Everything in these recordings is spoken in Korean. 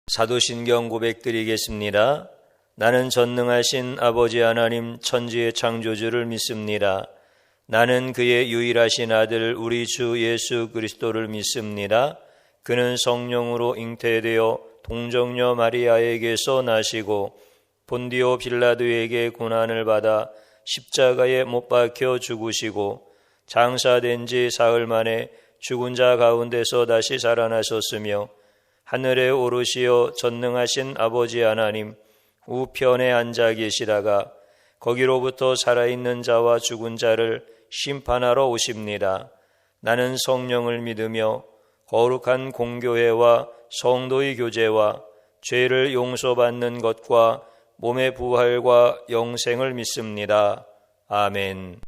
사도신경 고백드리겠습니다. 나는 전능하신 아버지 하나님 천지의 창조주를 믿습니다. 나는 그의 유일하신 아들 우리 주 예수 그리스도를 믿습니다. 그는 성령으로 잉태되어 동정녀 마리아에게서 나시고 본디오 빌라도에게 고난을 받아 십자가에 못 박혀 죽으시고 장사된 지 사흘 만에 죽은 자 가운데서 다시 살아나셨으며 하늘에 오르시어 전능하신 아버지 하나님 우편에 앉아 계시다가 거기로부터 살아있는 자와 죽은 자를 심판하러 오십니다. 나는 성령을 믿으며 거룩한 공교회와 성도의 교제와 죄를 용서받는 것과 몸의 부활과 영생을 믿습니다. 아멘.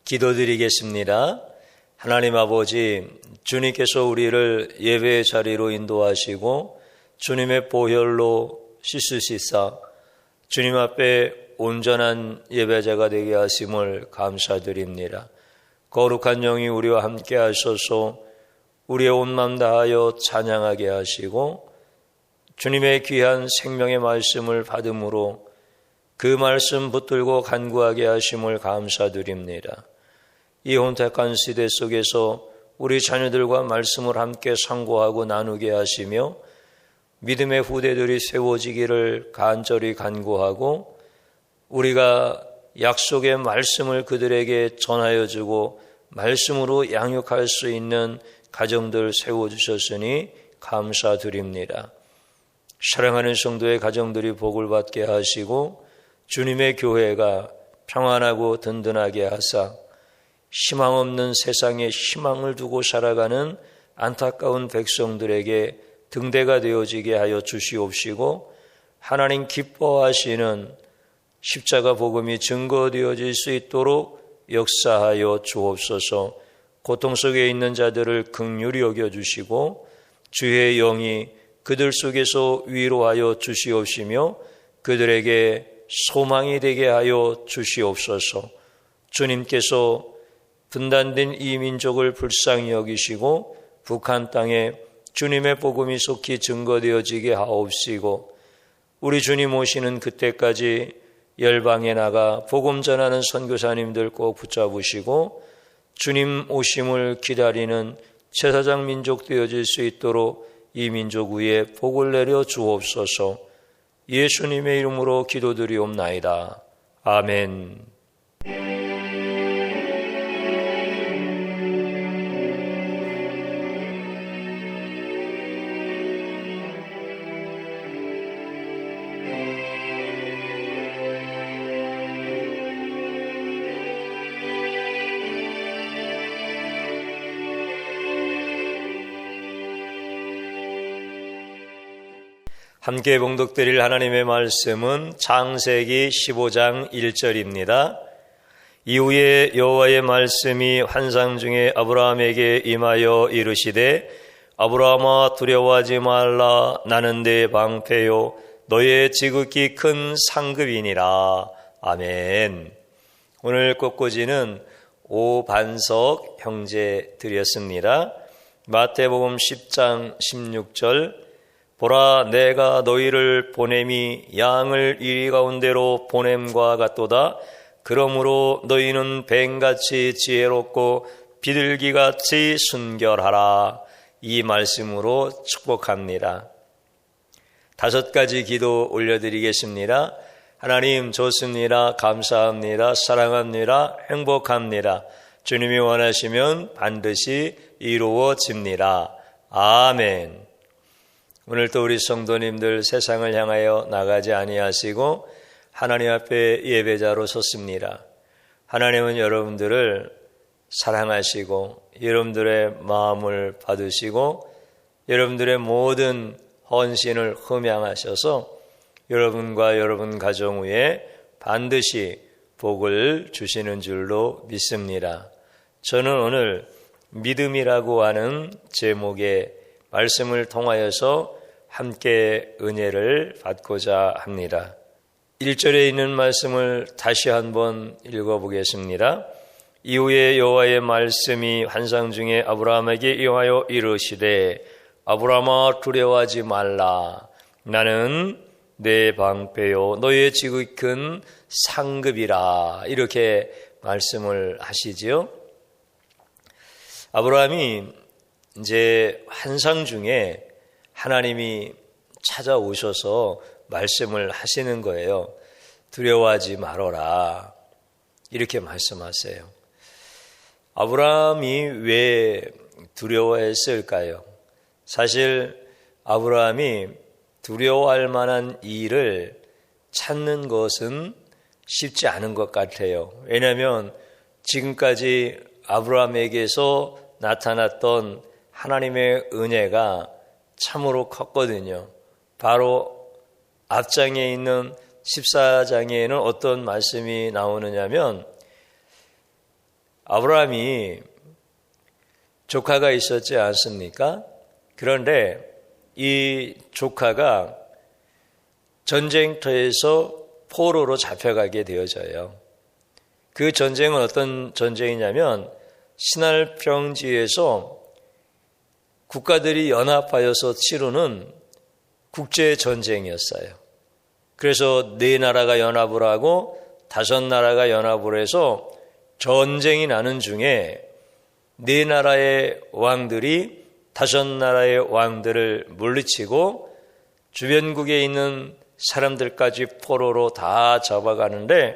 기도드리겠습니다. 하나님 아버지, 주님께서 우리를 예배의 자리로 인도하시고 주님의 보혈로 씻으시사 주님 앞에 온전한 예배자가 되게 하심을 감사드립니다. 거룩한 영이 우리와 함께 하셔서 우리의 온 마음 다하여 찬양하게 하시고 주님의 귀한 생명의 말씀을 받음으로 그 말씀 붙들고 간구하게 하심을 감사드립니다. 이 혼탁한 시대 속에서 우리 자녀들과 말씀을 함께 상고하고 나누게 하시며 믿음의 후대들이 세워지기를 간절히 간구하고 우리가 약속의 말씀을 그들에게 전하여 주고 말씀으로 양육할 수 있는 가정들 세워주셨으니 감사드립니다. 사랑하는 성도의 가정들이 복을 받게 하시고 주님의 교회가 평안하고 든든하게 하사 희망 없는 세상에 희망을 두고 살아가는 안타까운 백성들에게 등대가 되어지게 하여 주시옵시고 하나님 기뻐하시는 십자가 복음이 증거되어질 수 있도록 역사하여 주옵소서. 고통 속에 있는 자들을 긍휼히 여겨주시고 주의 영이 그들 속에서 위로하여 주시옵시며 그들에게 소망이 되게 하여 주시옵소서. 주님께서 분단된 이 민족을 불쌍히 여기시고 북한 땅에 주님의 복음이 속히 증거되어지게 하옵시고 우리 주님 오시는 그때까지 열방에 나가 복음 전하는 선교사님들 꼭 붙잡으시고 주님 오심을 기다리는 제사장 민족 되어질 수 있도록 이 민족 위에 복을 내려 주옵소서. 예수님의 이름으로 기도드리옵나이다. 아멘. 함께 봉독드릴 하나님의 말씀은 창세기 15장 1절입니다. 이후에 여호와의 말씀이 환상 중에 아브라함에게 임하여 이르시되 아브라함아 두려워하지 말라. 나는 네 방패요 너의 지극히 큰 상급이니라. 아멘. 오늘 꽃꽂이는 오반석 형제들이었습니다. 마태복음 10장 16절 보라 내가 너희를 보냄이 양을 이리 가운데로 보냄과 같도다. 그러므로 너희는 뱀같이 지혜롭고 비둘기같이 순결하라. 이 말씀으로 축복합니다. 5가지 기도 올려드리겠습니다. 하나님 좋습니다. 감사합니다. 사랑합니다. 행복합니다. 주님이 원하시면 반드시 이루어집니다. 아멘. 오늘도 우리 성도님들 세상을 향하여 나가지 아니하시고 하나님 앞에 예배자로 섰습니다. 하나님은 여러분들을 사랑하시고 여러분들의 마음을 받으시고 여러분들의 모든 헌신을 흠양하셔서 여러분과 여러분 가정 위에 반드시 복을 주시는 줄로 믿습니다. 저는 오늘 믿음이라고 하는 제목의 말씀을 통하여서 함께 은혜를 받고자 합니다. 1절에 있는 말씀을 다시 한번 읽어보겠습니다. 이후에 여호와의 말씀이 환상 중에 아브라함에게 임하여 이르시되 아브라함아 두려워하지 말라. 나는 내 방패요 너의 지극히 큰 상급이라. 이렇게 말씀을 하시지요. 아브라함이 이제 환상 중에 하나님이 찾아오셔서 말씀을 하시는 거예요. 두려워하지 말아라. 이렇게 말씀하세요. 아브라함이 왜 두려워했을까요? 사실 아브라함이 두려워할 만한 일을 찾는 것은 쉽지 않은 것 같아요. 왜냐하면 지금까지 아브라함에게서 나타났던 하나님의 은혜가 참으로 컸거든요. 바로 앞장에 있는 14장에는 어떤 말씀이 나오느냐면 아브라함이 조카가 있었지 않습니까? 그런데 이 조카가 전쟁터에서 포로로 잡혀가게 되어져요. 그 전쟁은 어떤 전쟁이냐면 신할 평지에서 국가들이 연합하여서 치르는 국제전쟁이었어요. 그래서 4나라가 연합을 하고 5나라가 연합을 해서 전쟁이 나는 중에 4나라의 왕들이 5나라의 왕들을 물리치고 주변국에 있는 사람들까지 포로로 다 잡아가는데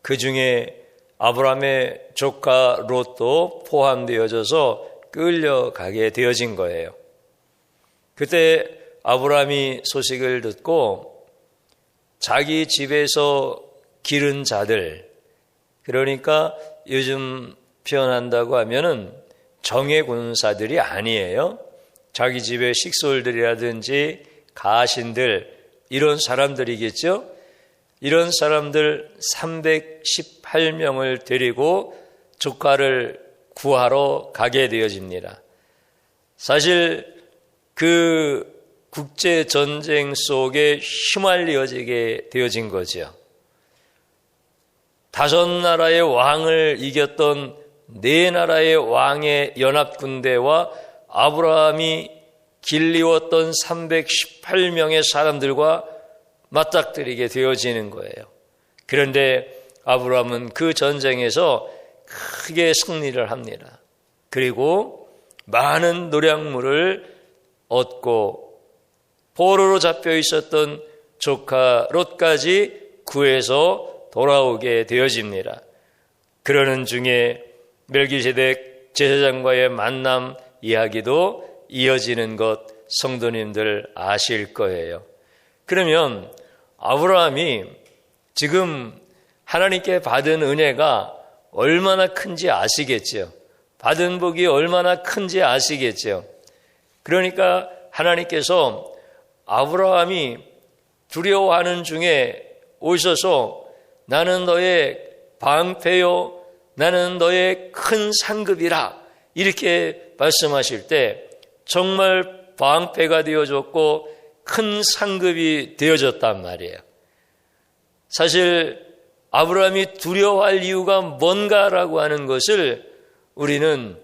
그 중에 아브라함의 조카 롯도 포함되어져서 끌려가게 되어진 거예요. 그때 아브라함이 소식을 듣고 자기 집에서 기른 자들, 그러니까 요즘 표현한다고 하면은 정예 군사들이 아니에요. 자기 집의 식솔들이라든지 가신들, 이런 사람들이겠죠. 이런 사람들 318명을 데리고 조카를 구하러 가게 되어집니다. 사실 그 국제 전쟁 속에 휘말려지게 되어진 거죠. 5나라의 왕을 이겼던 4나라의 왕의 연합군대와 아브라함이 길리웠던 318명의 사람들과 맞닥뜨리게 되어지는 거예요. 그런데 아브라함은 그 전쟁에서 크게 승리를 합니다. 그리고 많은 노량물을 얻고 포로로 잡혀 있었던 조카 롯까지 구해서 돌아오게 되어집니다. 그러는 중에 멜기세덱 제사장과의 만남 이야기도 이어지는 것 성도님들 아실 거예요. 그러면 아브라함이 지금 하나님께 받은 은혜가 얼마나 큰지 아시겠죠? 받은 복이 얼마나 큰지 아시겠죠? 그러니까 하나님께서 아브라함이 두려워하는 중에 오셔서 나는 너의 방패요, 나는 너의 큰 상급이라 이렇게 말씀하실 때 정말 방패가 되어졌고 큰 상급이 되어졌단 말이에요. 사실 아브라함이 두려워할 이유가 뭔가라고 하는 것을 우리는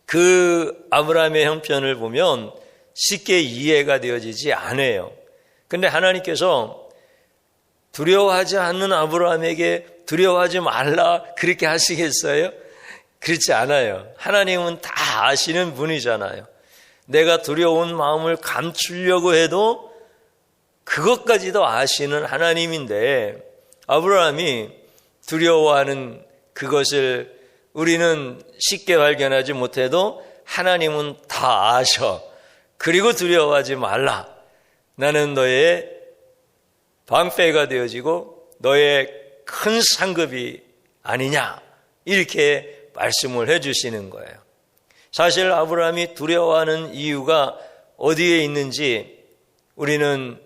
그 아브라함의 형편을 보면 쉽게 이해가 되어지지 않아요. 그런데 하나님께서 두려워하지 않는 아브라함에게 두려워하지 말라 그렇게 하시겠어요? 그렇지 않아요. 하나님은 다 아시는 분이잖아요. 내가 두려운 마음을 감추려고 해도 그것까지도 아시는 하나님인데 아브라함이 두려워하는 그것을 우리는 쉽게 발견하지 못해도 하나님은 다 아셔. 그리고 두려워하지 말라. 나는 너의 방패가 되어지고 너의 큰 상급이 아니냐. 이렇게 말씀을 해주시는 거예요. 사실 아브라함이 두려워하는 이유가 어디에 있는지 우리는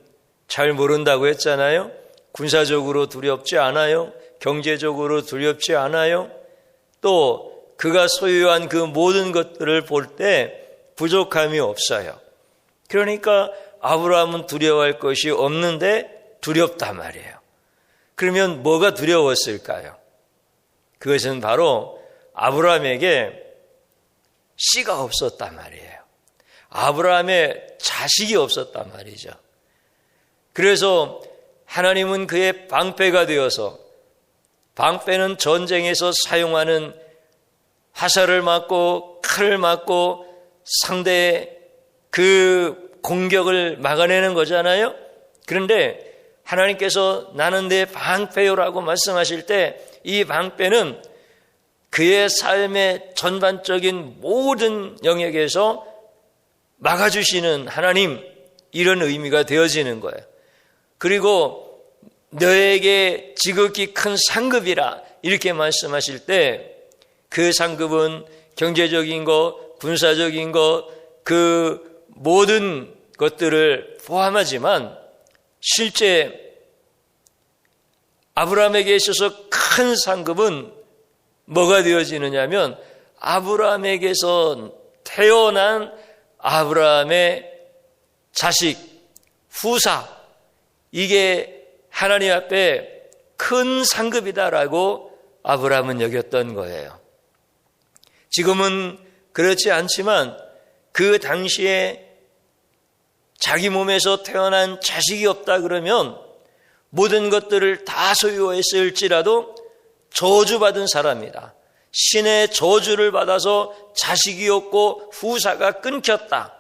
잘 모른다고 했잖아요. 군사적으로 두렵지 않아요. 경제적으로 두렵지 않아요. 또 그가 소유한 그 모든 것들을 볼 때 부족함이 없어요. 그러니까 아브라함은 두려워할 것이 없는데 두렵단 말이에요. 그러면 뭐가 두려웠을까요? 그것은 바로 아브라함에게 씨가 없었단 말이에요. 아브라함의 자식이 없었단 말이죠. 그래서 하나님은 그의 방패가 되어서, 방패는 전쟁에서 사용하는 화살을 맞고 칼을 맞고 상대의 그 공격을 막아내는 거잖아요. 그런데 하나님께서 나는 내 방패요라고 말씀하실 때 이 방패는 그의 삶의 전반적인 모든 영역에서 막아주시는 하나님, 이런 의미가 되어지는 거예요. 그리고 너에게 지극히 큰 상급이라 이렇게 말씀하실 때 그 상급은 경제적인 것, 군사적인 것, 그 모든 것들을 포함하지만 실제 아브라함에게 있어서 큰 상급은 뭐가 되어지느냐면 아브라함에게서 태어난 아브라함의 자식, 후사, 이게 하나님 앞에 큰 상급이다라고 아브라함은 여겼던 거예요. 지금은 그렇지 않지만 그 당시에 자기 몸에서 태어난 자식이 없다 그러면 모든 것들을 다 소유했을지라도 저주받은 사람이다. 신의 저주를 받아서 자식이 없고 후사가 끊겼다.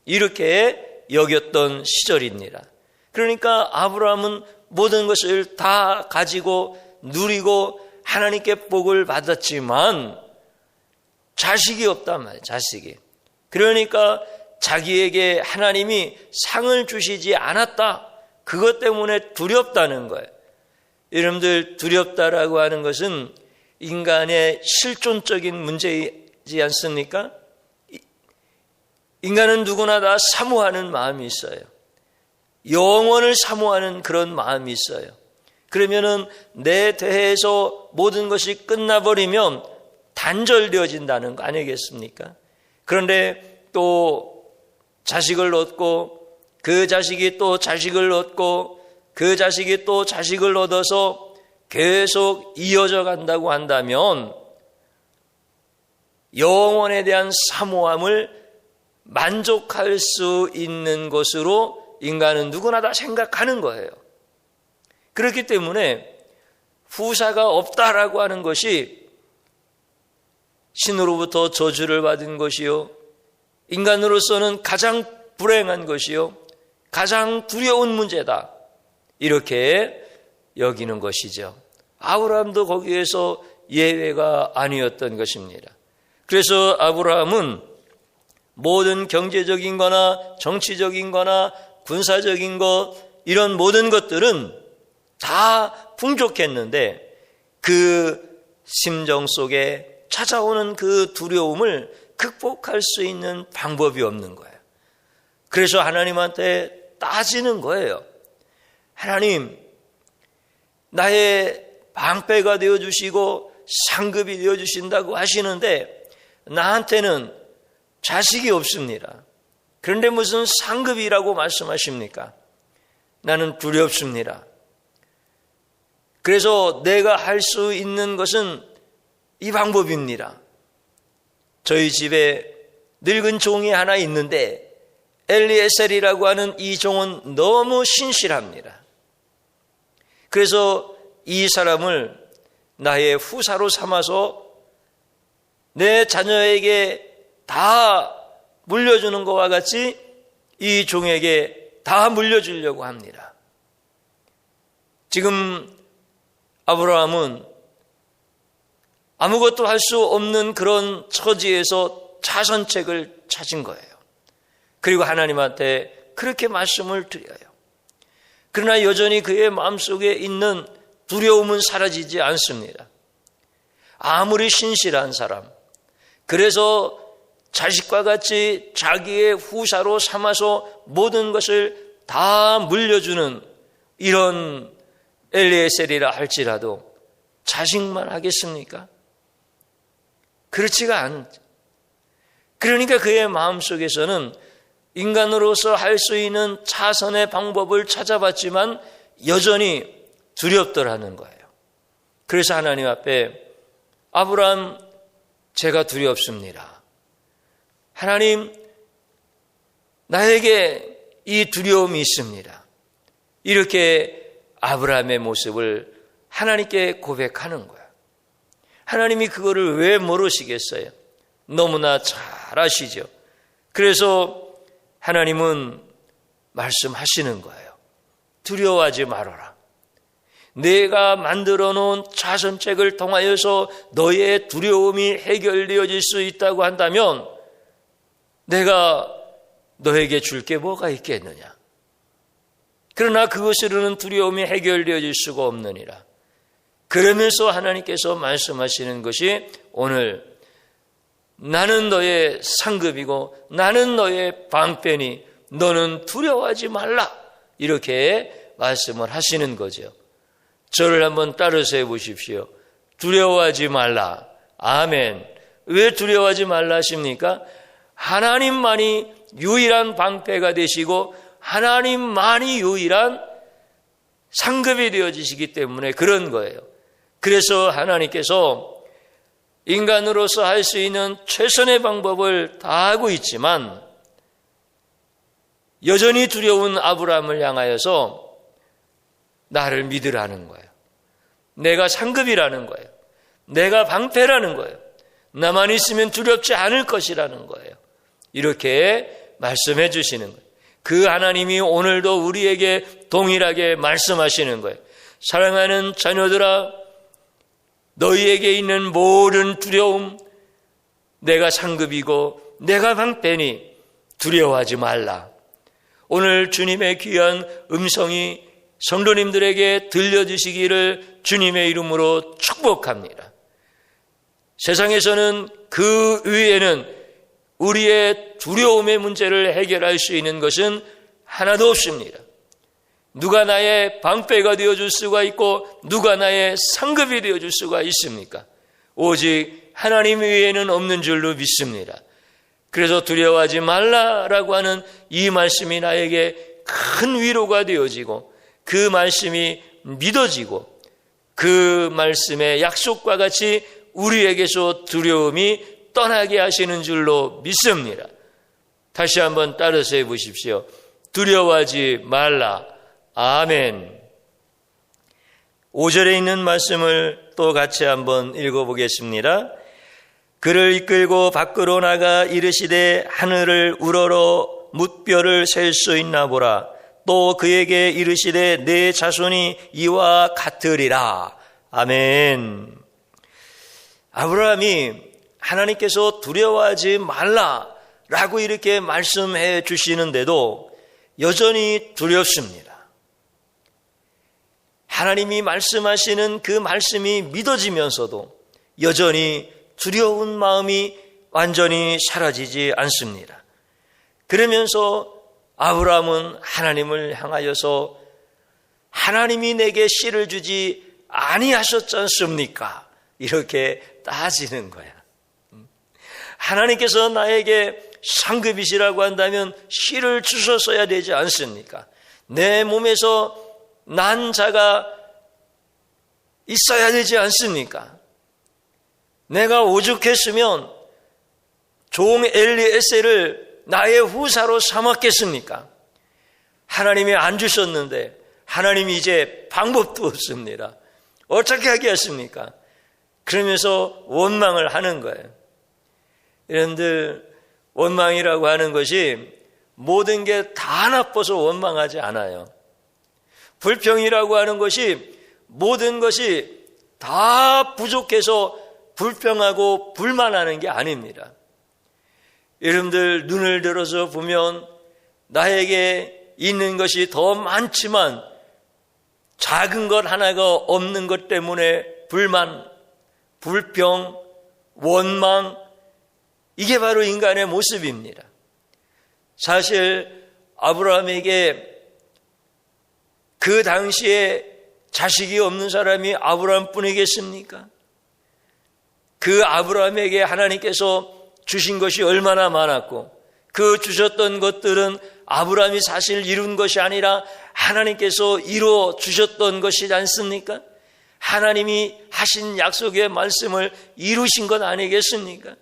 이렇게 여겼던 시절입니다. 그러니까 아브라함은 모든 것을 다 가지고 누리고 하나님께 복을 받았지만 자식이 없단 말이에요. 자식이. 그러니까 자기에게 하나님이 상을 주시지 않았다. 그것 때문에 두렵다는 거예요. 여러분들, 두렵다라고 하는 것은 인간의 실존적인 문제이지 않습니까? 인간은 누구나 다 사모하는 마음이 있어요. 영원을 사모하는 그런 마음이 있어요. 그러면은 내 대해에서 모든 것이 끝나버리면 단절되어진다는 거 아니겠습니까? 그런데 또 자식을 얻고 그 자식이 또 자식을 얻고 그 자식이 또 자식을 얻어서 계속 이어져 간다고 한다면 영원에 대한 사모함을 만족할 수 있는 것으로 인간은 누구나 다 생각하는 거예요. 그렇기 때문에 후사가 없다라고 하는 것이 신으로부터 저주를 받은 것이요, 인간으로서는 가장 불행한 것이요, 가장 두려운 문제다, 이렇게 여기는 것이죠. 아브라함도 거기에서 예외가 아니었던 것입니다. 그래서 아브라함은 모든 경제적인 거나 정치적인 거나 군사적인 것, 이런 모든 것들은 다 풍족했는데 그 심정 속에 찾아오는 그 두려움을 극복할 수 있는 방법이 없는 거예요. 그래서 하나님한테 따지는 거예요. 하나님, 나의 방패가 되어주시고 상급이 되어주신다고 하시는데 나한테는 자식이 없습니다. 그런데 무슨 상급이라고 말씀하십니까? 나는 두렵습니다. 그래서 내가 할 수 있는 것은 이 방법입니다. 저희 집에 늙은 종이 하나 있는데 엘리에셀이라고 하는 이 종은 너무 신실합니다. 그래서 이 사람을 나의 후사로 삼아서 내 자녀에게 다 물려주는 것과 같이 이 종에게 다 물려주려고 합니다. 지금 아브라함은 아무것도 할 수 없는 그런 처지에서 자선책을 찾은 거예요. 그리고 하나님한테 그렇게 말씀을 드려요. 그러나 여전히 그의 마음속에 있는 두려움은 사라지지 않습니다. 아무리 신실한 사람, 그래서 자식과 같이 자기의 후사로 삼아서 모든 것을 다 물려주는 이런 엘리에셀이라 할지라도 자식만 하겠습니까? 그렇지가 않죠. 그러니까 그의 마음속에서는 인간으로서 할 수 있는 차선의 방법을 찾아봤지만 여전히 두렵더라는 거예요. 그래서 하나님 앞에 아브라함, 제가 두렵습니다. 하나님, 나에게 이 두려움이 있습니다. 이렇게 아브라함의 모습을 하나님께 고백하는 거예요. 하나님이 그거를 왜 모르시겠어요? 너무나 잘 아시죠. 그래서 하나님은 말씀하시는 거예요. 두려워하지 말아라. 내가 만들어 놓은 자선책을 통하여서 너의 두려움이 해결되어질 수 있다고 한다면 내가 너에게 줄 게 뭐가 있겠느냐. 그러나 그것으로는 두려움이 해결되어질 수가 없느니라. 그러면서 하나님께서 말씀하시는 것이 오늘 나는 너의 상급이고 나는 너의 방패니 너는 두려워하지 말라, 이렇게 말씀을 하시는 거죠. 저를 한번 따라서 해보십시오. 두려워하지 말라. 아멘. 왜 두려워하지 말라 하십니까? 하나님만이 유일한 방패가 되시고 하나님만이 유일한 상급이 되어지시기 때문에 그런 거예요. 그래서 하나님께서 인간으로서 할 수 있는 최선의 방법을 다하고 있지만 여전히 두려운 아브라함을 향하여서 나를 믿으라는 거예요. 내가 상급이라는 거예요. 내가 방패라는 거예요. 나만 있으면 두렵지 않을 것이라는 거예요. 이렇게 말씀해 주시는 거예요. 그 하나님이 오늘도 우리에게 동일하게 말씀하시는 거예요. 사랑하는 자녀들아, 너희에게 있는 모든 두려움, 내가 상급이고 내가 방패니 두려워하지 말라. 오늘 주님의 귀한 음성이 성도님들에게 들려주시기를 주님의 이름으로 축복합니다. 세상에서는 그 위에는 우리의 두려움의 문제를 해결할 수 있는 것은 하나도 없습니다. 누가 나의 방패가 되어줄 수가 있고 누가 나의 상급이 되어줄 수가 있습니까? 오직 하나님 외에는 없는 줄로 믿습니다. 그래서 두려워하지 말라라고 하는 이 말씀이 나에게 큰 위로가 되어지고 그 말씀이 믿어지고 그 말씀의 약속과 같이 우리에게서 두려움이 떠나게 하시는 줄로 믿습니다. 다시 한번 따라서 해보십시오. 두려워하지 말라. 아멘. 5절에 있는 말씀을 또 같이 한번 읽어보겠습니다. 그를 이끌고 밖으로 나가 이르시되 하늘을 우러러 뭇별을 셀 수 있나 보라. 또 그에게 이르시되 내 자손이 이와 같으리라. 아멘. 아브라함이 하나님께서 두려워하지 말라라고 이렇게 말씀해 주시는데도 여전히 두렵습니다. 하나님이 말씀하시는 그 말씀이 믿어지면서도 여전히 두려운 마음이 완전히 사라지지 않습니다. 그러면서 아브라함은 하나님을 향하여서 하나님이 내게 씨를 주지 아니하셨지 않습니까? 이렇게 따지는 거야. 하나님께서 나에게 상급이시라고 한다면 씨를 주셨어야 되지 않습니까? 내 몸에서 난 자가 있어야 되지 않습니까? 내가 오죽했으면 종 엘리에셀을 나의 후사로 삼았겠습니까? 하나님이 안 주셨는데 하나님이 이제 방법도 없습니다. 어떻게 하겠습니까? 그러면서 원망을 하는 거예요. 여러분들, 원망이라고 하는 것이 모든 게 다 나빠서 원망하지 않아요. 불평이라고 하는 것이 모든 것이 다 부족해서 불평하고 불만하는 게 아닙니다. 여러분들 눈을 들어서 보면 나에게 있는 것이 더 많지만 작은 것 하나가 없는 것 때문에 불만, 불평, 원망, 이게 바로 인간의 모습입니다. 사실 아브라함에게 그 당시에 자식이 없는 사람이 아브라함뿐이겠습니까? 그 아브라함에게 하나님께서 주신 것이 얼마나 많았고 그 주셨던 것들은 아브라함이 사실 이룬 것이 아니라 하나님께서 이루어 주셨던 것이지 않습니까? 하나님이 하신 약속의 말씀을 이루신 것 아니겠습니까?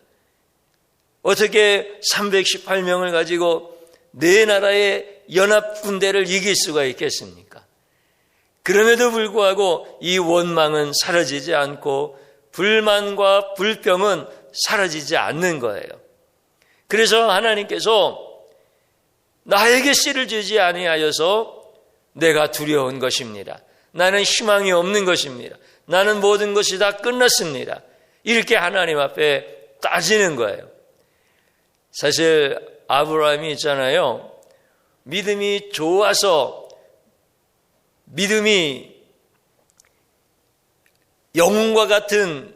어떻게 318명을 가지고 네 나라의 연합군대를 이길 수가 있겠습니까? 그럼에도 불구하고 이 원망은 사라지지 않고 불만과 불평은 사라지지 않는 거예요. 그래서 하나님께서 나에게 씨를 주지 아니하여서 내가 두려운 것입니다. 나는 희망이 없는 것입니다. 나는 모든 것이 다 끝났습니다. 이렇게 하나님 앞에 따지는 거예요. 사실 아브라함이 있잖아요. 믿음이 좋아서 믿음이 영웅과 같은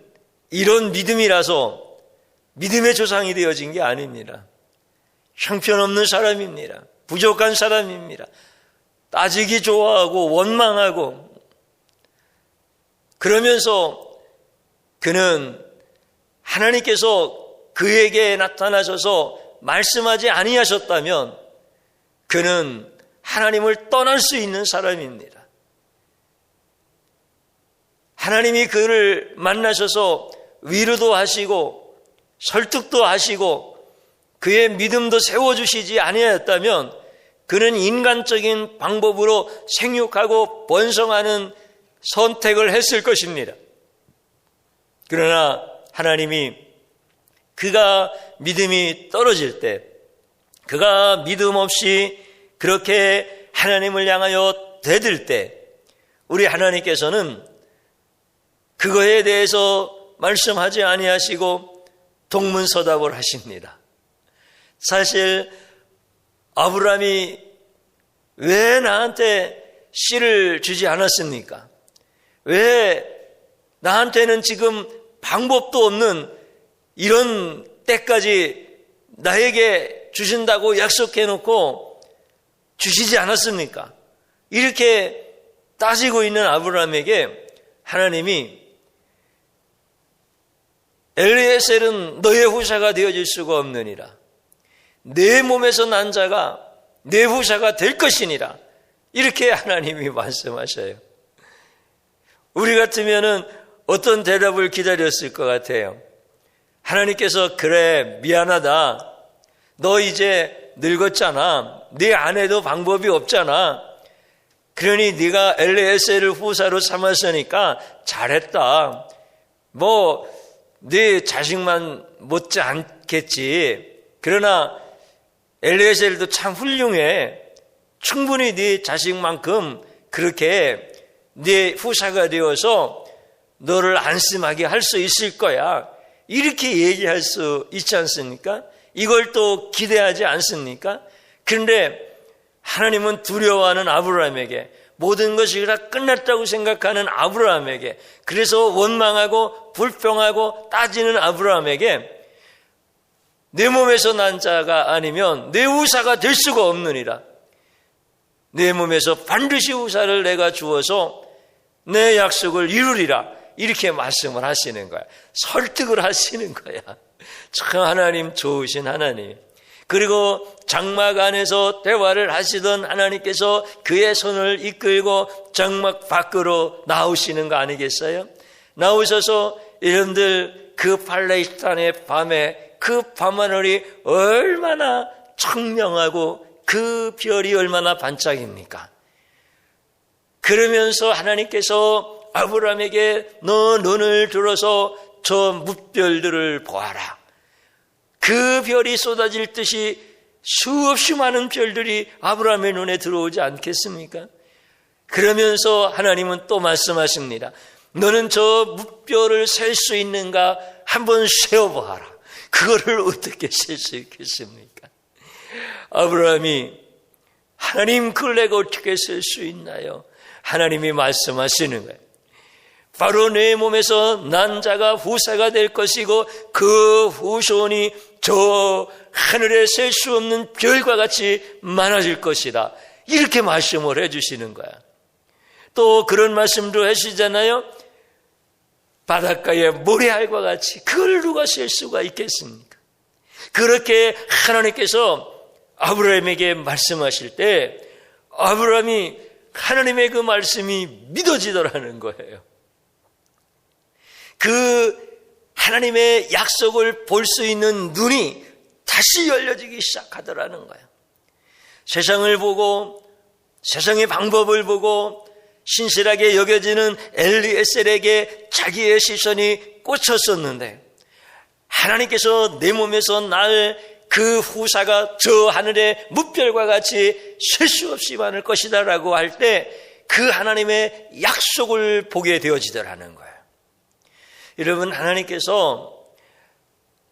이런 믿음이라서 믿음의 조상이 되어진 게 아닙니다. 형편없는 사람입니다. 부족한 사람입니다. 따지기 좋아하고 원망하고 그러면서 그는 하나님께서 그에게 나타나셔서 말씀하지 아니하셨다면 그는 하나님을 떠날 수 있는 사람입니다. 하나님이 그를 만나셔서 위로도 하시고 설득도 하시고 그의 믿음도 세워주시지 아니하였다면 그는 인간적인 방법으로 생육하고 번성하는 선택을 했을 것입니다. 그러나 하나님이 그가 믿음이 떨어질 때, 그가 믿음 없이 그렇게 하나님을 향하여 대들 때 우리 하나님께서는 그거에 대해서 말씀하지 아니하시고 동문서답을 하십니다. 사실 아브라함이 왜 나한테 씨를 주지 않았습니까? 왜 나한테는 지금 방법도 없는 이런 때까지 나에게 주신다고 약속해놓고 주시지 않았습니까? 이렇게 따지고 있는 아브라함에게 하나님이 엘리에셀은 너의 후사가 되어질 수가 없느니라. 내 몸에서 난 자가 내 후사가 될 것이니라. 이렇게 하나님이 말씀하셔요. 우리 같으면은 어떤 대답을 기다렸을 것 같아요? 하나님께서 그래 미안하다. 너 이제 늙었잖아. 네 아내도 방법이 없잖아. 그러니 네가 엘리에셀을 후사로 삼았으니까 잘했다. 뭐 네 자식만 못지 않겠지. 그러나 엘리에셀도 참 훌륭해. 충분히 네 자식만큼 그렇게 네 후사가 되어서 너를 안심하게 할 수 있을 거야. 이렇게 얘기할 수 있지 않습니까? 이걸 또 기대하지 않습니까? 그런데 하나님은 두려워하는 아브라함에게, 모든 것이 다 끝났다고 생각하는 아브라함에게, 그래서 원망하고 불평하고 따지는 아브라함에게 내 몸에서 난 자가 아니면 내 후사가 될 수가 없느니라. 내 몸에서 반드시 후사를 내가 주어서 내 약속을 이루리라. 이렇게 말씀을 하시는 거야. 설득을 하시는 거야. 참 하나님 좋으신 하나님. 그리고 장막 안에서 대화를 하시던 하나님께서 그의 손을 이끌고 장막 밖으로 나오시는 거 아니겠어요? 나오셔서 여러분들 그 팔레스타인의 밤에 그 밤하늘이 얼마나 청명하고 그 별이 얼마나 반짝입니까? 그러면서 하나님께서 아브라함에게 너 눈을 들어서 저 뭇별들을 보아라. 그 별이 쏟아질 듯이 수없이 많은 별들이 아브라함의 눈에 들어오지 않겠습니까? 그러면서 하나님은 또 말씀하십니다. 너는 저 뭇별을 셀 수 있는가? 한번 세어보아라. 그거를 어떻게 셀 수 있겠습니까? 아브라함이 하나님 그걸 내가 어떻게 셀 수 있나요? 하나님이 말씀하시는 거예요. 바로 내 몸에서 난 자가 후사가 될 것이고 그 후손이 저 하늘에 셀 수 없는 별과 같이 많아질 것이다. 이렇게 말씀을 해주시는 거야. 또 그런 말씀도 하시잖아요. 바닷가의 모래알과 같이 그걸 누가 셀 수가 있겠습니까? 그렇게 하나님께서 아브라함에게 말씀하실 때 아브라함이 하나님의 그 말씀이 믿어지더라는 거예요. 그 하나님의 약속을 볼 수 있는 눈이 다시 열려지기 시작하더라는 거예요. 세상을 보고 세상의 방법을 보고 신실하게 여겨지는 엘리에셀에게 자기의 시선이 꽂혔었는데 하나님께서 내 몸에서 날 그 후사가 저 하늘의 뭇별과 같이 셀 수 없이 많을 것이다라고 할 때 그 하나님의 약속을 보게 되어지더라는 거예요. 여러분, 하나님께서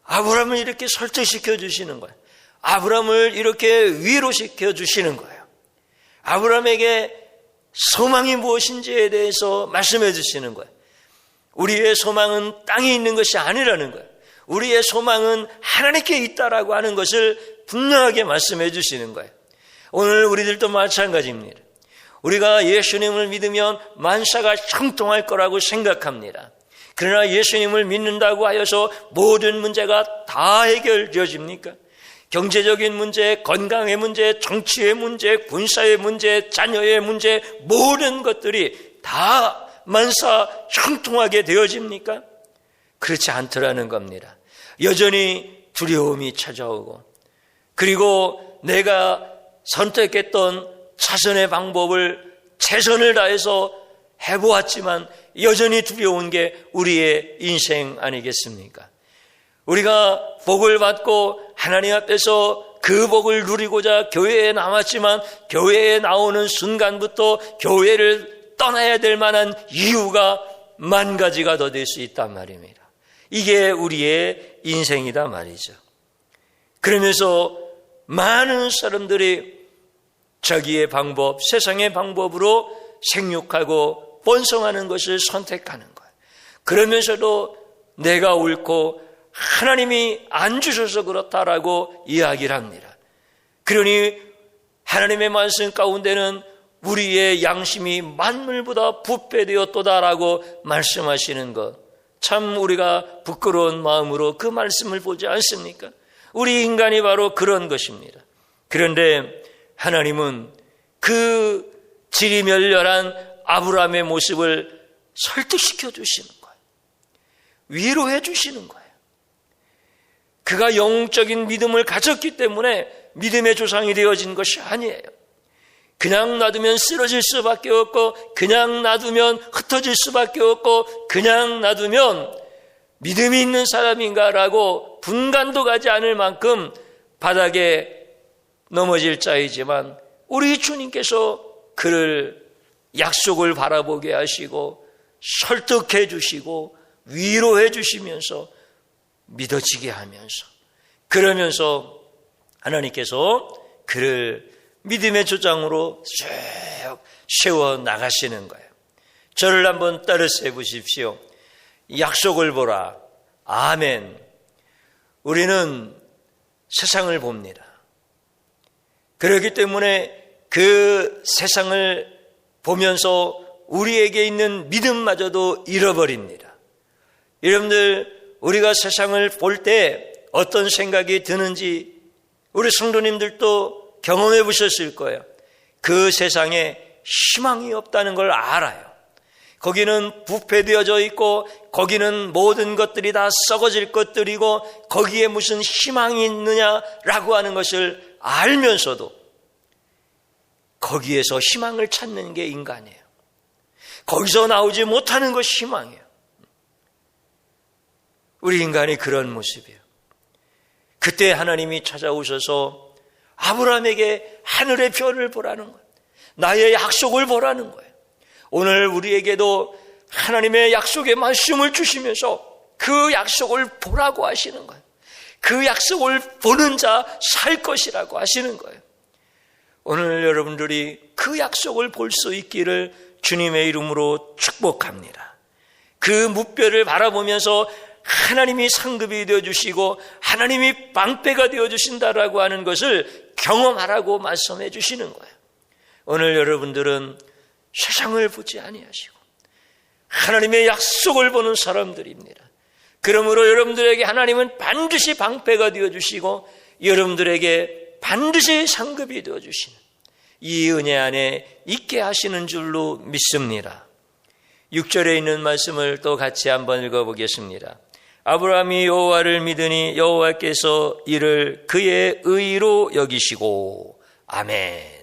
아브라함을 이렇게 설득시켜 주시는 거예요. 아브라함을 이렇게 위로시켜 주시는 거예요. 아브라함에게 소망이 무엇인지에 대해서 말씀해 주시는 거예요. 우리의 소망은 땅에 있는 것이 아니라는 거예요. 우리의 소망은 하나님께 있다라고 하는 것을 분명하게 말씀해 주시는 거예요. 오늘 우리들도 마찬가지입니다. 우리가 예수님을 믿으면 만사가 형통할 거라고 생각합니다. 그러나 예수님을 믿는다고 하여서 모든 문제가 다 해결되어집니까? 경제적인 문제, 건강의 문제, 정치의 문제, 군사의 문제, 자녀의 문제, 모든 것들이 다 만사 형통하게 되어집니까? 그렇지 않더라는 겁니다. 여전히 두려움이 찾아오고, 그리고 내가 선택했던 차선의 방법을 최선을 다해서 해보았지만 여전히 두려운 게 우리의 인생 아니겠습니까? 우리가 복을 받고 하나님 앞에서 그 복을 누리고자 교회에 남았지만 교회에 나오는 순간부터 교회를 떠나야 될 만한 이유가 만 가지가 더 될 수 있단 말입니다. 이게 우리의 인생이다 말이죠. 그러면서 많은 사람들이 자기의 방법, 세상의 방법으로 생육하고 번성하는 것을 선택하는 거예요. 그러면서도 내가 옳고 하나님이 안 주셔서 그렇다라고 이야기를 합니다. 그러니 하나님의 말씀 가운데는 우리의 양심이 만물보다 부패되었도다라고 말씀하시는 것, 참 우리가 부끄러운 마음으로 그 말씀을 보지 않습니까? 우리 인간이 바로 그런 것입니다. 그런데 하나님은 그 지리멸렬한 아브라함의 모습을 설득시켜 주시는 거예요. 위로해 주시는 거예요. 그가 영적인 믿음을 가졌기 때문에 믿음의 조상이 되어진 것이 아니에요. 그냥 놔두면 쓰러질 수밖에 없고, 그냥 놔두면 흩어질 수밖에 없고, 그냥 놔두면 믿음이 있는 사람인가라고 분간도 가지 않을 만큼 바닥에 넘어질 자이지만, 우리 주님께서 그를 약속을 바라보게 하시고 설득해 주시고 위로해 주시면서 믿어지게 하면서, 그러면서 하나님께서 그를 믿음의 조장으로 쭉 세워 나가시는 거예요. 저를 한번 따라서 보십시오. 약속을 보라. 아멘. 우리는 세상을 봅니다. 그렇기 때문에 그 세상을 보면서 우리에게 있는 믿음마저도 잃어버립니다. 여러분들, 우리가 세상을 볼 때 어떤 생각이 드는지 우리 성도님들도 경험해 보셨을 거예요. 그 세상에 희망이 없다는 걸 알아요. 거기는 부패되어져 있고, 거기는 모든 것들이 다 썩어질 것들이고, 거기에 무슨 희망이 있느냐라고 하는 것을 알면서도 거기에서 희망을 찾는 게 인간이에요. 거기서 나오지 못하는 것이 희망이에요. 우리 인간이 그런 모습이에요. 그때 하나님이 찾아오셔서 아브라함에게 하늘의 별을 보라는 거예요. 나의 약속을 보라는 거예요. 오늘 우리에게도 하나님의 약속의 말씀을 주시면서 그 약속을 보라고 하시는 거예요. 그 약속을 보는 자 살 것이라고 하시는 거예요. 오늘 여러분들이 그 약속을 볼 수 있기를 주님의 이름으로 축복합니다. 그 무뼈를 바라보면서 하나님이 상급이 되어주시고 하나님이 방패가 되어주신다라고 하는 것을 경험하라고 말씀해 주시는 거예요. 오늘 여러분들은 세상을 보지 아니하시고 하나님의 약속을 보는 사람들입니다. 그러므로 여러분들에게 하나님은 반드시 방패가 되어주시고 여러분들에게 반드시 상급이 되어주시는 이 은혜 안에 있게 하시는 줄로 믿습니다. 6절에 있는 말씀을 또 같이 한번 읽어보겠습니다. 아브라함이 여호와를 믿으니 여호와께서 이를 그의 의로 여기시고 아멘.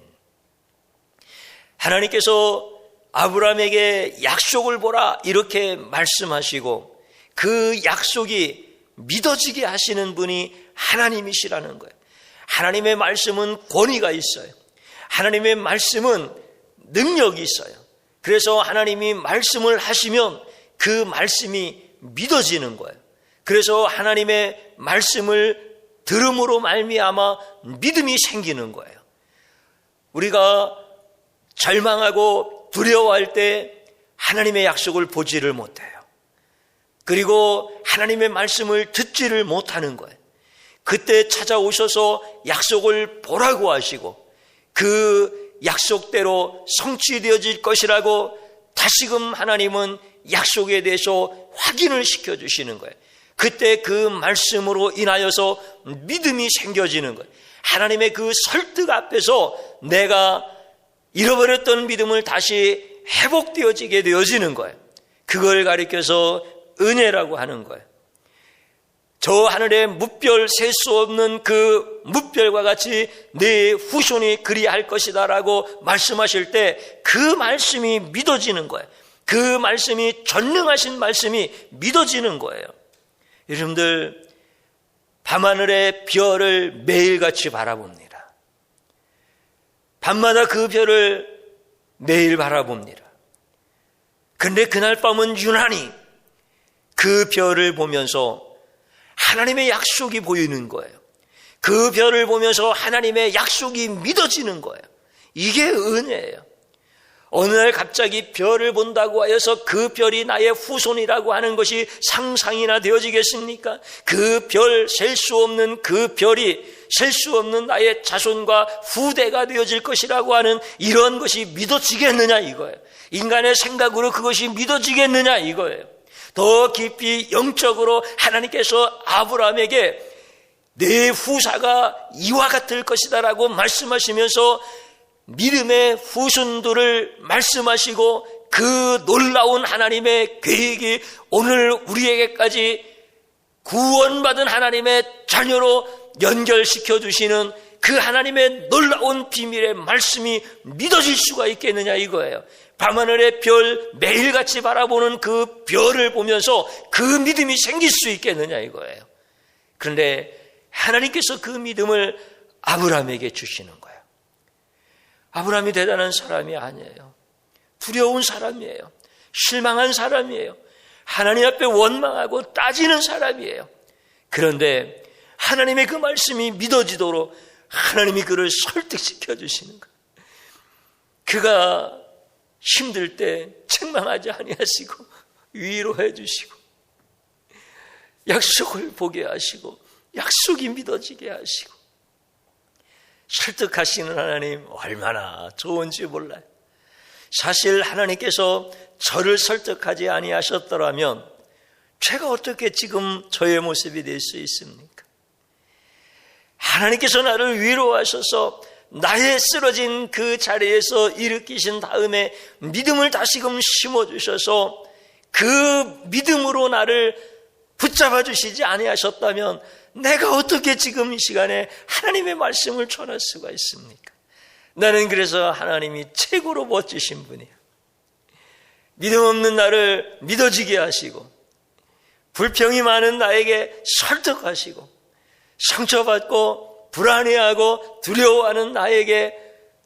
하나님께서 아브라함에게 약속을 보라 이렇게 말씀하시고 그 약속이 믿어지게 하시는 분이 하나님이시라는 거예요. 하나님의 말씀은 권위가 있어요. 하나님의 말씀은 능력이 있어요. 그래서 하나님이 말씀을 하시면 그 말씀이 믿어지는 거예요. 그래서 하나님의 말씀을 들음으로 말미암아 믿음이 생기는 거예요. 우리가 절망하고 두려워할 때 하나님의 약속을 보지를 못해요. 그리고 하나님의 말씀을 듣지를 못하는 거예요. 그때 찾아오셔서 약속을 보라고 하시고 그 약속대로 성취되어질 것이라고 다시금 하나님은 약속에 대해서 확인을 시켜주시는 거예요. 그때 그 말씀으로 인하여서 믿음이 생겨지는 거예요. 하나님의 그 설득 앞에서 내가 잃어버렸던 믿음을 다시 회복되어지게 되어지는 거예요. 그걸 가리켜서 은혜라고 하는 거예요. 저 하늘의 무별 셀 수 없는 그 무별과 같이 내 후손이 그리할 것이다 라고 말씀하실 때 그 말씀이 믿어지는 거예요. 그 말씀이 전능하신 말씀이 믿어지는 거예요. 여러분들, 밤하늘의 별을 매일같이 바라봅니다. 밤마다 그 별을 매일 바라봅니다. 그런데 그날 밤은 유난히 그 별을 보면서 하나님의 약속이 보이는 거예요. 그 별을 보면서 하나님의 약속이 믿어지는 거예요. 이게 은혜예요. 어느 날 갑자기 별을 본다고 하여서 그 별이 나의 후손이라고 하는 것이 상상이나 되어지겠습니까? 그 별, 셀 수 없는 그 별이 셀 수 없는 나의 자손과 후대가 되어질 것이라고 하는 이런 것이 믿어지겠느냐 이거예요. 인간의 생각으로 그것이 믿어지겠느냐 이거예요. 더 깊이 영적으로 하나님께서 아브라함에게 내 후사가 이와 같을 것이다라고 말씀하시면서 믿음의 후순도를 말씀하시고 그 놀라운 하나님의 계획이 오늘 우리에게까지 구원받은 하나님의 자녀로 연결시켜 주시는 그 하나님의 놀라운 비밀의 말씀이 믿어질 수가 있겠느냐 이거예요. 밤하늘의 별 매일같이 바라보는 그 별을 보면서 그 믿음이 생길 수 있겠느냐 이거예요. 그런데 하나님께서 그 믿음을 아브라함에게 주시는 거예요. 아브라함이 대단한 사람이 아니에요. 두려운 사람이에요. 실망한 사람이에요. 하나님 앞에 원망하고 따지는 사람이에요. 그런데 하나님의 그 말씀이 믿어지도록 하나님이 그를 설득시켜 주시는 거예요. 그가 힘들 때 책망하지 아니하시고 위로해 주시고 약속을 보게 하시고 약속이 믿어지게 하시고 설득하시는 하나님 얼마나 좋은지 몰라요. 사실 하나님께서 저를 설득하지 아니하셨더라면 제가 어떻게 지금 저의 모습이 될 수 있습니까? 하나님께서 나를 위로하셔서 나의 쓰러진 그 자리에서 일으키신 다음에 믿음을 다시금 심어주셔서 그 믿음으로 나를 붙잡아 주시지 아니하셨다면 내가 어떻게 지금 이 시간에 하나님의 말씀을 전할 수가 있습니까? 나는 그래서 하나님이 최고로 멋지신 분이에요. 믿음 없는 나를 믿어지게 하시고 불평이 많은 나에게 설득하시고 상처받고 불안해하고 두려워하는 나에게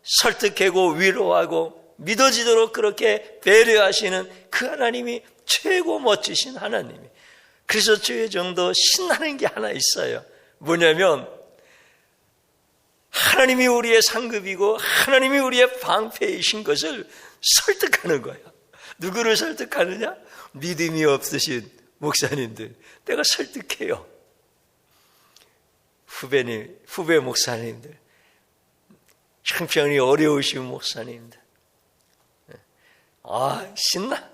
설득하고 위로하고 믿어지도록 그렇게 배려하시는 그 하나님이 최고 멋지신 하나님이에요. 그래서 주의 정도 신나는 게 하나 있어요. 뭐냐면 하나님이 우리의 상급이고 하나님이 우리의 방패이신 것을 설득하는 거예요. 누구를 설득하느냐? 믿음이 없으신 목사님들. 내가 설득해요. 후배 목사님들. 형편이 어려우신 목사님들. 신나?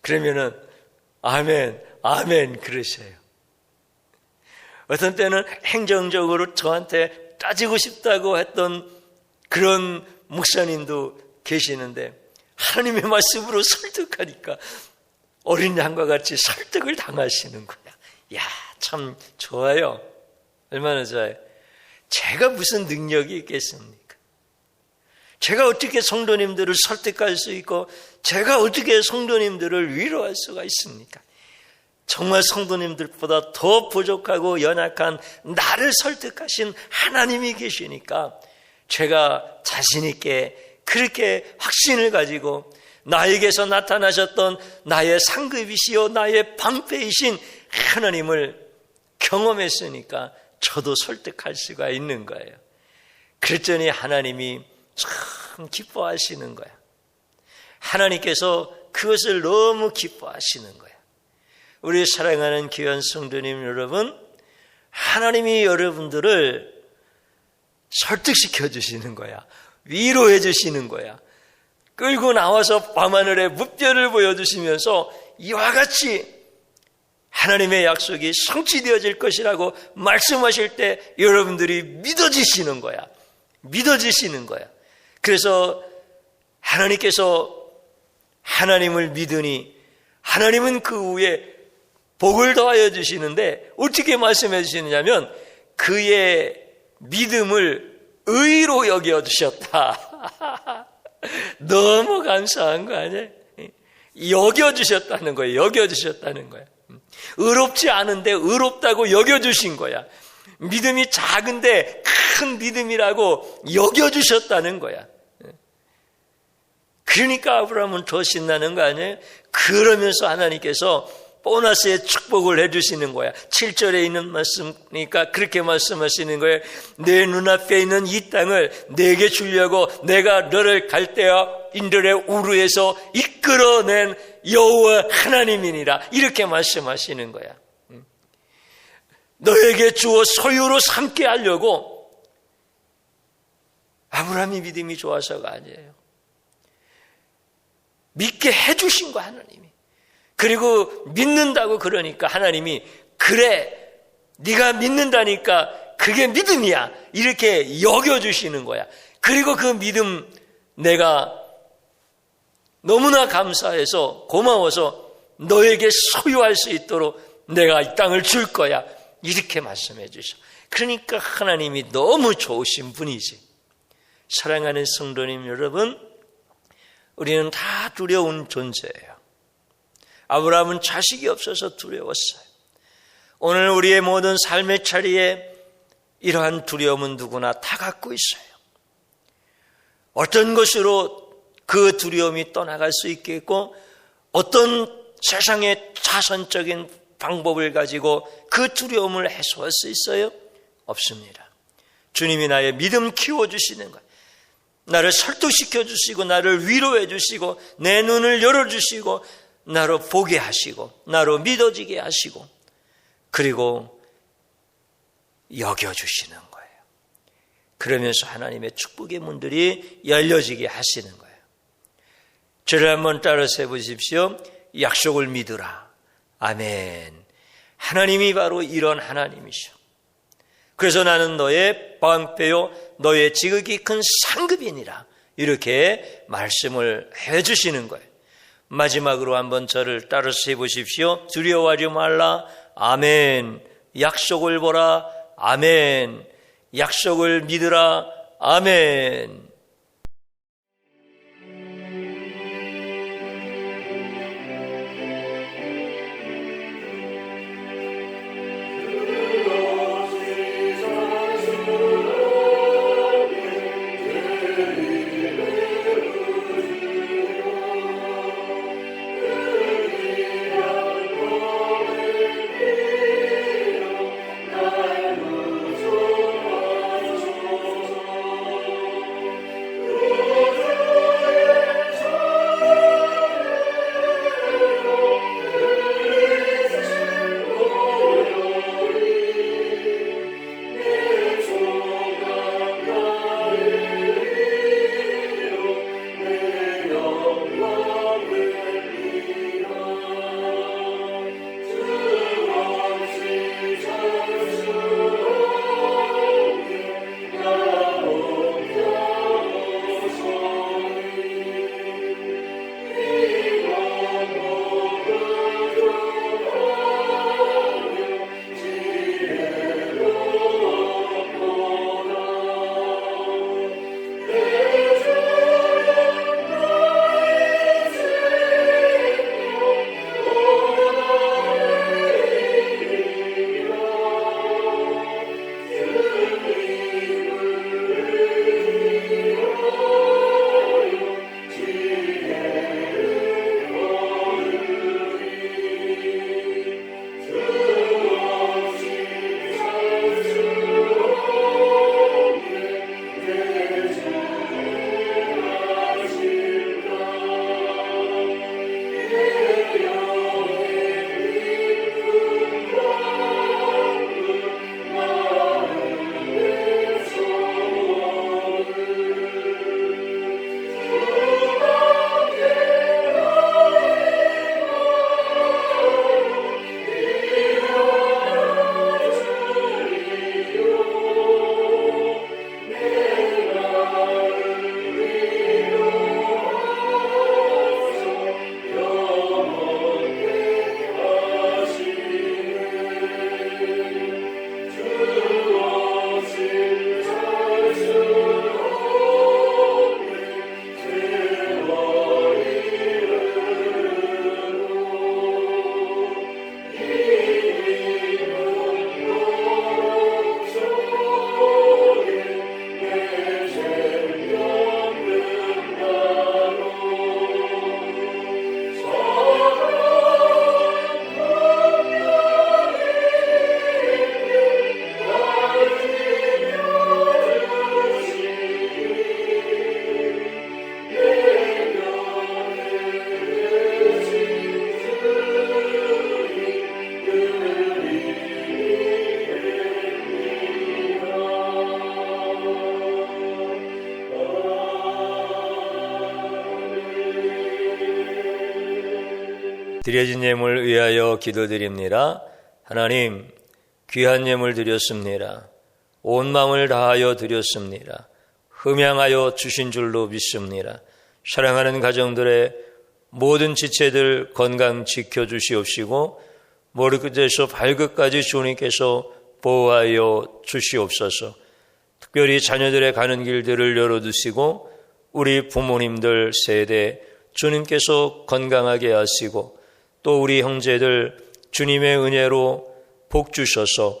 그러면은 아멘, 아멘 그러셔요. 어떤 때는 행정적으로 저한테 따지고 싶다고 했던 그런 목사님도 계시는데 하나님의 말씀으로 설득하니까 어린 양과 같이 설득을 당하시는 거야. 야, 참 좋아요. 얼마나 좋아요. 제가 무슨 능력이 있겠습니까? 제가 어떻게 성도님들을 설득할 수 있고 제가 어떻게 성도님들을 위로할 수가 있습니까? 정말 성도님들보다 더 부족하고 연약한 나를 설득하신 하나님이 계시니까 제가 자신 있게 그렇게 확신을 가지고 나에게서 나타나셨던 나의 상급이시요 나의 방패이신 하나님을 경험했으니까 저도 설득할 수가 있는 거예요. 그랬더니 하나님이 참 기뻐하시는 거야. 하나님께서 그것을 너무 기뻐하시는 거야. 우리 사랑하는 귀한 성도님 여러분, 하나님이 여러분들을 설득시켜 주시는 거야. 위로해 주시는 거야. 끌고 나와서 밤하늘에 무별을 보여주시면서 이와 같이 하나님의 약속이 성취되어질 것이라고 말씀하실 때 여러분들이 믿어지시는 거야. 믿어지시는 거야. 그래서 하나님께서 하나님을 믿으니 하나님은 그 후에 복을 더하여 주시는데 어떻게 말씀해 주시느냐면 그의 믿음을 의로 여겨 주셨다. 너무 감사한 거 아니에요? 여겨 주셨다는 거예요. 여겨 주셨다는 거예요. 의롭지 않은데 의롭다고 여겨 주신 거야. 믿음이 작은데 큰 믿음이라고 여겨 주셨다는 거야. 그러니까 아브라함은 더 신나는 거 아니에요? 그러면서 하나님께서 보너스의 축복을 해주시는 거야. 7절에 있는 말씀이니까 그렇게 말씀하시는 거예요. 내 눈앞에 있는 이 땅을 내게 주려고 내가 너를 갈대아 인들의 우르에서 이끌어낸 여호와 하나님이니라. 이렇게 말씀하시는 거야. 너에게 주어 소유로 삼게 하려고. 아브라함이 믿음이 좋아서가 아니에요. 믿게 해주신 거 하나님이. 그리고 믿는다고 그러니까 하나님이 그래 네가 믿는다니까 그게 믿음이야. 이렇게 여겨주시는 거야. 그리고 그 믿음 내가 너무나 감사해서 고마워서 너에게 소유할 수 있도록 내가 이 땅을 줄 거야. 이렇게 말씀해 주셔. 그러니까 하나님이 너무 좋으신 분이지. 사랑하는 성도님 여러분, 우리는 다 두려운 존재예요. 아브라함은 자식이 없어서 두려웠어요. 오늘 우리의 모든 삶의 자리에 이러한 두려움은 누구나 다 갖고 있어요. 어떤 것으로 그 두려움이 떠나갈 수 있겠고 어떤 세상의 자선적인 방법을 가지고 그 두려움을 해소할 수 있어요? 없습니다. 주님이 나의 믿음 키워주시는 거예요. 나를 설득시켜 주시고 나를 위로해 주시고 내 눈을 열어주시고 나로 보게 하시고 나로 믿어지게 하시고 그리고 여겨주시는 거예요. 그러면서 하나님의 축복의 문들이 열려지게 하시는 거예요. 저를 한번 따라서 해보십시오. 약속을 믿으라. 아멘. 하나님이 바로 이런 하나님이셔. 그래서 나는 너의 방패요 너의 지극히 큰 상급이니라. 이렇게 말씀을 해주시는 거예요. 마지막으로 한번 저를 따라서 해보십시오. 두려워하지 말라. 아멘. 약속을 보라. 아멘. 약속을 믿으라. 아멘. 드려진 예물 위하여 기도드립니다. 하나님, 귀한 예물 드렸습니다. 온 마음을 다하여 드렸습니다. 흠양하여 주신 줄로 믿습니다. 사랑하는 가정들의 모든 지체들 건강 지켜주시옵시고 머리끝에서 발끝까지 주님께서 보호하여 주시옵소서. 특별히 자녀들의 가는 길들을 열어두시고 우리 부모님들 세대 주님께서 건강하게 하시고 또 우리 형제들 주님의 은혜로 복 주셔서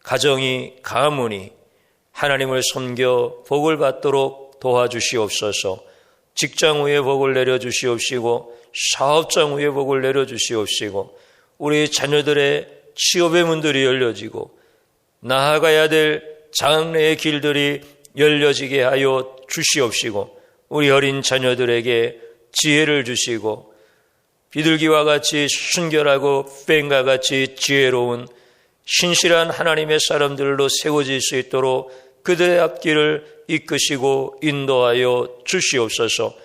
가정이 가문이 하나님을 섬겨 복을 받도록 도와주시옵소서. 직장 위에 복을 내려주시옵시고 사업장 위에 복을 내려주시옵시고 우리 자녀들의 취업의 문들이 열려지고 나아가야 될 장래의 길들이 열려지게 하여 주시옵시고 우리 어린 자녀들에게 지혜를 주시고 비둘기와 같이 순결하고 뱀과 같이 지혜로운 신실한 하나님의 사람들로 세워질 수 있도록 그들의 앞길을 이끄시고 인도하여 주시옵소서.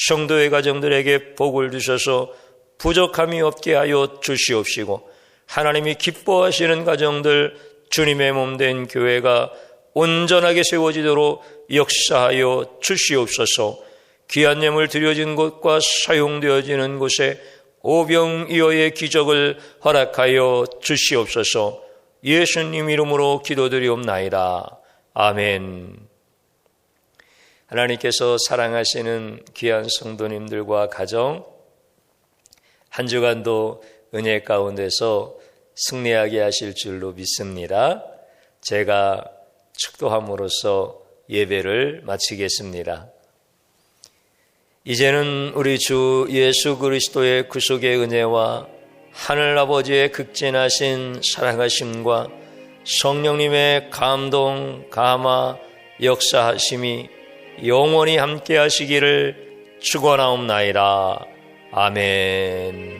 성도의 가정들에게 복을 주셔서 부족함이 없게 하여 주시옵시고 하나님이 기뻐하시는 가정들 주님의 몸된 교회가 온전하게 세워지도록 역사하여 주시옵소서. 귀한 예물 드려진 곳과 사용되어지는 곳에 오병이어의 기적을 허락하여 주시옵소서. 예수님 이름으로 기도드리옵나이다. 아멘. 하나님께서 사랑하시는 귀한 성도님들과 가정 한 주간도 은혜 가운데서 승리하게 하실 줄로 믿습니다. 제가 축도함으로써 예배를 마치겠습니다. 이제는 우리 주 예수 그리스도의 구속의 은혜와 하늘아버지의 극진하신 사랑하심과 성령님의 감동, 감화, 역사하심이 영원히 함께 하시기를 축원하옵나이다. 아멘.